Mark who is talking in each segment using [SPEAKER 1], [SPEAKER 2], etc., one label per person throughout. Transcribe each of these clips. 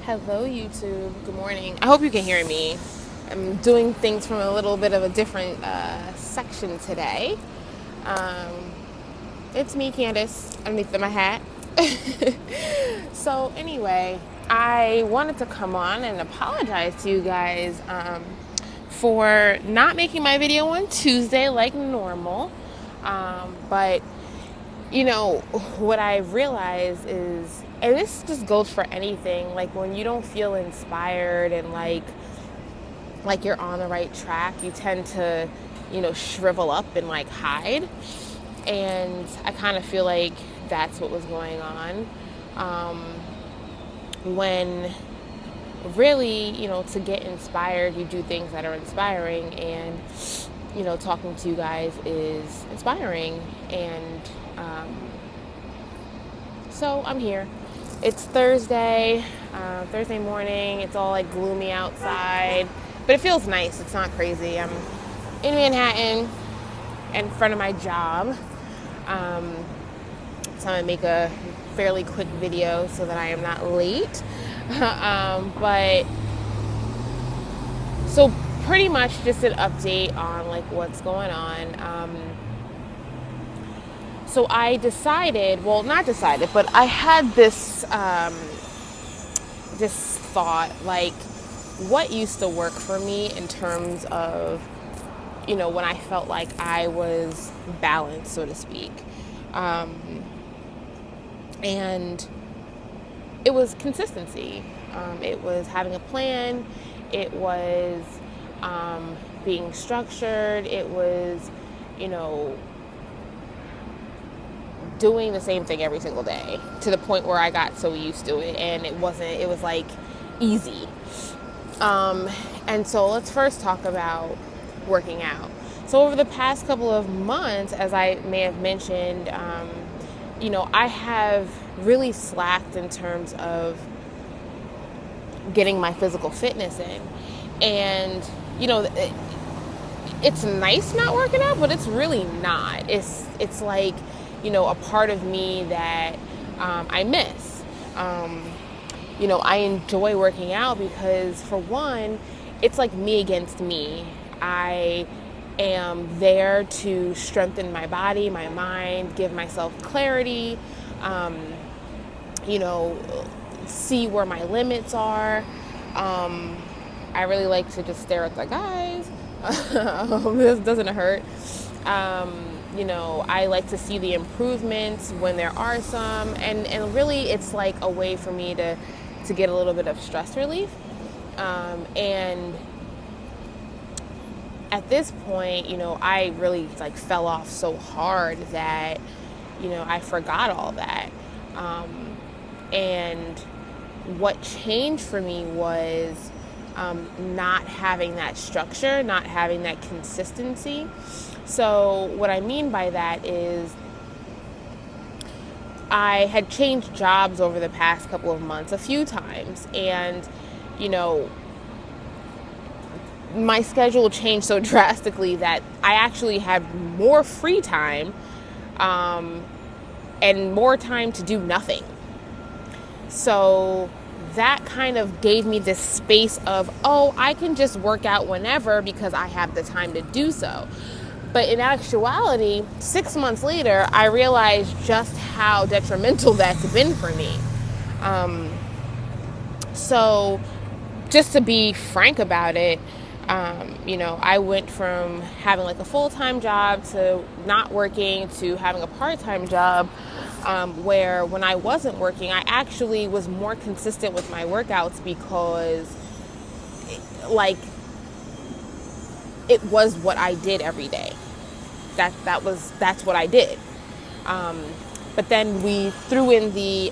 [SPEAKER 1] Hello, YouTube. Good morning. I hope you can hear me. I'm doing things from a little bit of a different section today. Um, it's me, Candace, underneath my hat. So, anyway, I wanted to come on and apologize to you guys for not making my video on Tuesday like normal. But what I realize is, and this just goes for anything, like when you don't feel inspired and like you're on the right track, you tend to, shrivel up and like hide. And I kind of feel like that's what was going on. When really, to get inspired, you do things that are inspiring, and talking to you guys is inspiring. And so I'm here. It's Thursday morning. It's all like gloomy outside, but it feels nice. It's not crazy. I'm in Manhattan in front of my job. So I'm gonna make a fairly quick video so that I am not late. But so pretty much just an update on like what's going on. So I decided, well, not decided, but I had this thought, like, what used to work for me in terms of, when I felt like I was balanced, so to speak. And it was consistency. It was having a plan. It was being structured. It was, doing the same thing every single day, to the point where I got so used to it, and it was like easy. And so let's first talk about working out. So over the past couple of months, as I may have mentioned, I have really slacked in terms of getting my physical fitness in. And, it's nice not working out, but it's really not. It's like, a part of me that I miss. I enjoy working out because, for one, it's like me against me. I am there to strengthen my body, my mind, give myself clarity, see where my limits are. I really like to just stare at the guys. This doesn't hurt. I like to see the improvements when there are some, and really it's like a way for me to get a little bit of stress relief. And at this point, I really like fell off so hard that, I forgot all that. And what changed for me was not having that structure, not having that consistency. So what I mean by that is I had changed jobs over the past couple of months a few times, and my schedule changed so drastically that I actually had more free time and more time to do nothing. So that kind of gave me this space of, I can just work out whenever because I have the time to do so. But in actuality, 6 months later, I realized just how detrimental that's been for me. So just to be frank about it, I went from having like a full-time job to not working to having a part-time job, where when I wasn't working, I actually was more consistent with my workouts because it was what I did every day. That's what I did. But then we threw in the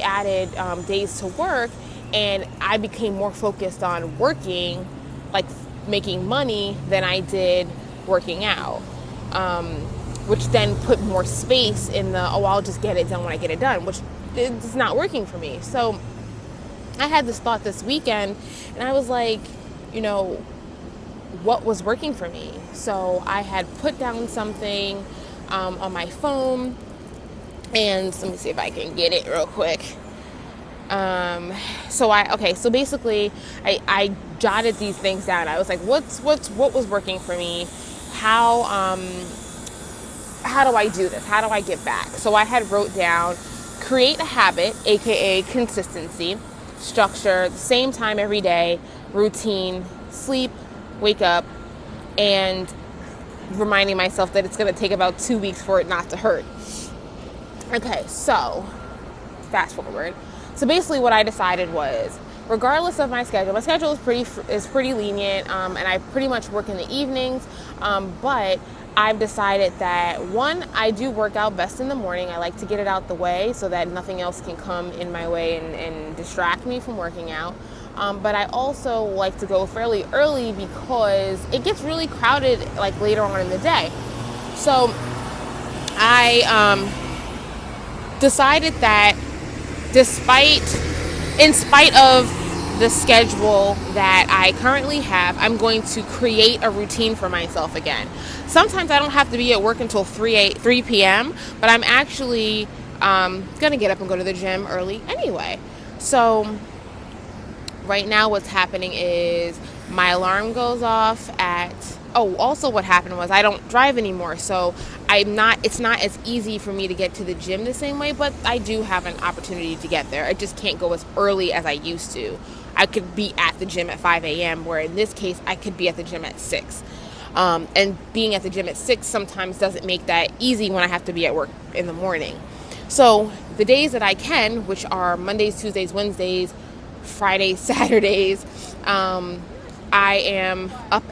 [SPEAKER 1] added days to work, and I became more focused on working, like making money, than I did working out. Which then put more space in the, I'll just get it done when I get it done, which is not working for me. So I had this thought this weekend, and I was like, what was working for me? So I had put down something on my phone, and let me see if I can get it real quick. So basically I jotted these things down. I was like, what was working for me? How do I do this? How do I get back? So I had wrote down create a habit, aka consistency, structure, the same time every day, routine, sleep, wake up, and reminding myself that it's going to take about 2 weeks for it not to hurt. Okay, so fast forward. So basically what I decided was, regardless of my schedule is pretty lenient, and I pretty much work in the evenings, but I've decided that, one, I do work out best in the morning. I like to get it out the way so that nothing else can come in my way and distract me from working out. But I also like to go fairly early because it gets really crowded like later on in the day. So I decided that in spite of the schedule that I currently have, I'm going to create a routine for myself again. Sometimes I don't have to be at work until 3 p.m., but I'm actually going to get up and go to the gym early anyway. So right now what's happening is my alarm goes off also what happened was I don't drive anymore, so it's not as easy for me to get to the gym the same way, but I do have an opportunity to get there. I just can't go as early as I used to. I could be at the gym at 5 a.m., where in this case I could be at the gym at 6. And being at the gym at 6 sometimes doesn't make that easy when I have to be at work in the morning. So the days that I can, which are Mondays, Tuesdays, Wednesdays, Fridays, Saturdays, I am up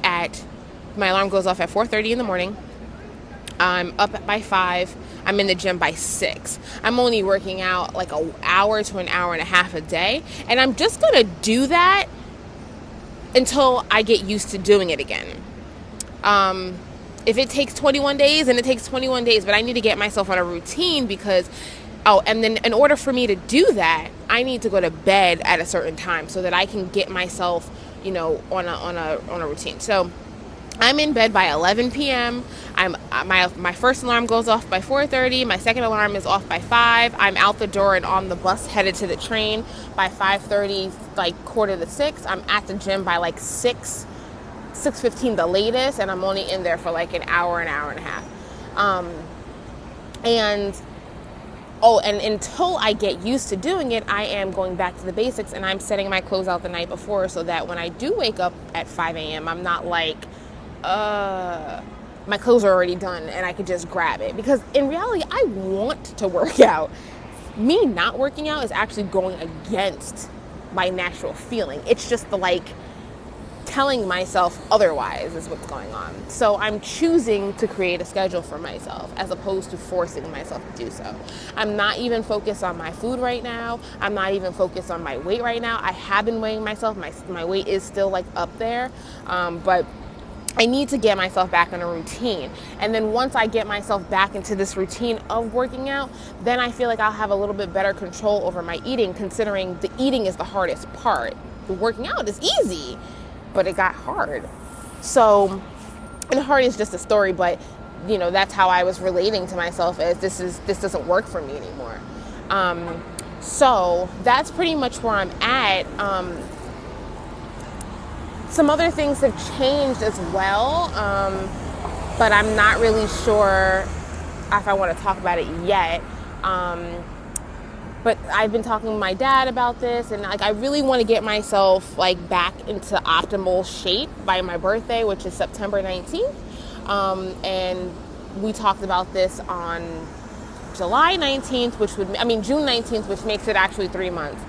[SPEAKER 1] my alarm goes off at 4:30 in the morning. I'm up by 5. I'm in the gym by 6. I'm only working out like an hour to an hour and a half a day. And I'm just going to do that until I get used to doing it again. If it takes 21 days, then it takes 21 days. But I need to get myself on a routine because, and then in order for me to do that, I need to go to bed at a certain time so that I can get myself, on a routine. So I'm in bed by 11 p.m. My first alarm goes off by 4:30. My second alarm is off by 5. I'm out the door and on the bus headed to the train by 5:30, like 5:45. I'm at the gym by like 6:15 the latest, and I'm only in there for like an hour and a half. And until I get used to doing it, I am going back to the basics, and I'm setting my clothes out the night before so that when I do wake up at 5 a.m., I'm not like, my clothes are already done and I could just grab it. Because in reality, I want to work out. Me not working out is actually going against my natural feeling. It's just telling myself otherwise is what's going on. So I'm choosing to create a schedule for myself as opposed to forcing myself to do so. I'm not even focused on my food right now. I'm not even focused on my weight right now. I have been weighing myself. My weight is still up there, but I need to get myself back in a routine. And then once I get myself back into this routine of working out, then I feel like I'll have a little bit better control over my eating, considering the eating is the hardest part. The working out is easy, but it got hard. So, and hard is just a story, but that's how I was relating to myself as this doesn't work for me anymore. So that's pretty much where I'm at. Some other things have changed as well, but I'm not really sure if I want to talk about it yet. But I've been talking to my dad about this, and I really want to get myself back into optimal shape by my birthday, which is September 19th. And we talked about this on July 19th, June 19th, which makes it actually 3 months.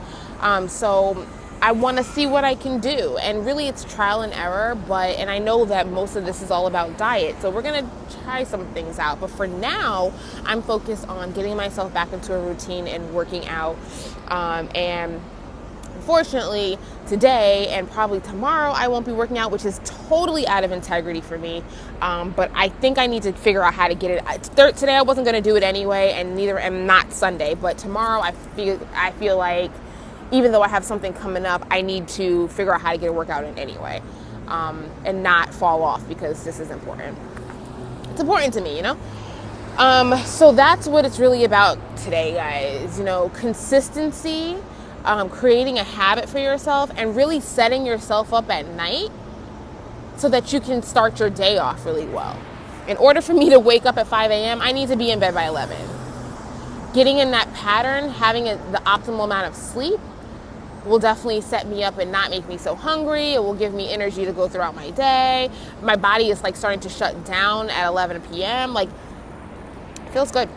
[SPEAKER 1] So I want to see what I can do, and really it's trial and error, and I know that most of this is all about diet, so we're going to try some things out, but for now I'm focused on getting myself back into a routine and working out, and unfortunately today and probably tomorrow I won't be working out, which is totally out of integrity for me, but I think I need to figure out how to get it. Today I wasn't going to do it anyway, and not Sunday, but tomorrow I feel like even though I have something coming up, I need to figure out how to get a workout in anyway, and not fall off, because this is important. It's important to me, So that's what it's really about today, guys. Consistency, creating a habit for yourself and really setting yourself up at night so that you can start your day off really well. In order for me to wake up at 5 a.m., I need to be in bed by 11. Getting in that pattern, having the optimal amount of sleep will definitely set me up and not make me so hungry. It will give me energy to go throughout my day. My body is like starting to shut down at 11 p.m. Like, it feels good.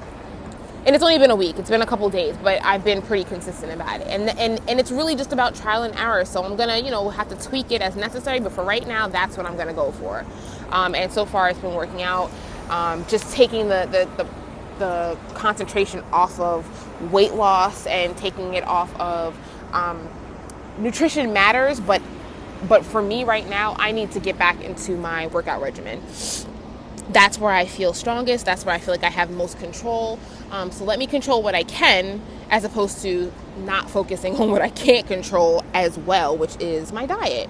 [SPEAKER 1] And it's only been a week. It's been a couple days, but I've been pretty consistent about it. And it's really just about trial and error. So I'm going to, have to tweak it as necessary. But for right now, that's what I'm going to go for. And so far, it's been working out. Just taking the concentration off of weight loss and taking it off of nutrition matters. But for me right now, I need to get back into my workout regimen. That's where I feel strongest. That's where I feel like I have most control. So let me control what I can, as opposed to not focusing on what I can't control as well, which is my diet.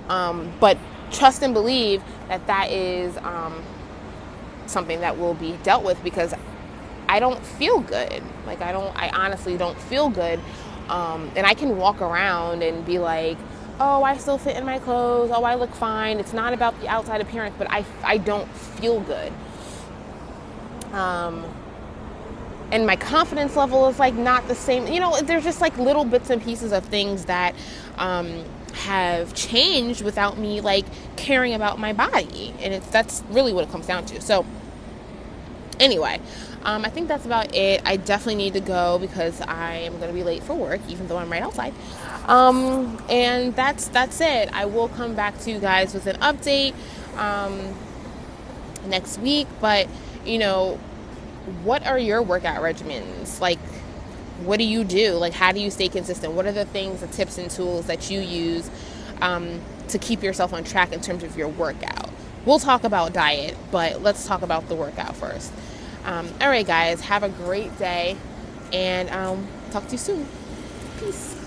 [SPEAKER 1] But trust and believe that is something that will be dealt with, because I don't feel good. Like, I honestly don't feel good. And I can walk around and be like, oh, I still fit in my clothes. Oh, I look fine. It's not about the outside appearance, but I don't feel good. And my confidence level is like not the same. There's just like little bits and pieces of things that have changed without me like caring about my body. And that's really what it comes down to. So anyway, I think that's about it. I definitely need to go because I am going to be late for work, even though I'm right outside. And that's it. I will come back to you guys with an update next week. But, what are your workout regimens? Like, what do you do? Like, how do you stay consistent? What are the things, the tips and tools that you use to keep yourself on track in terms of your workout? We'll talk about diet, but let's talk about the workout first. All right, guys, have a great day, and talk to you soon. Peace.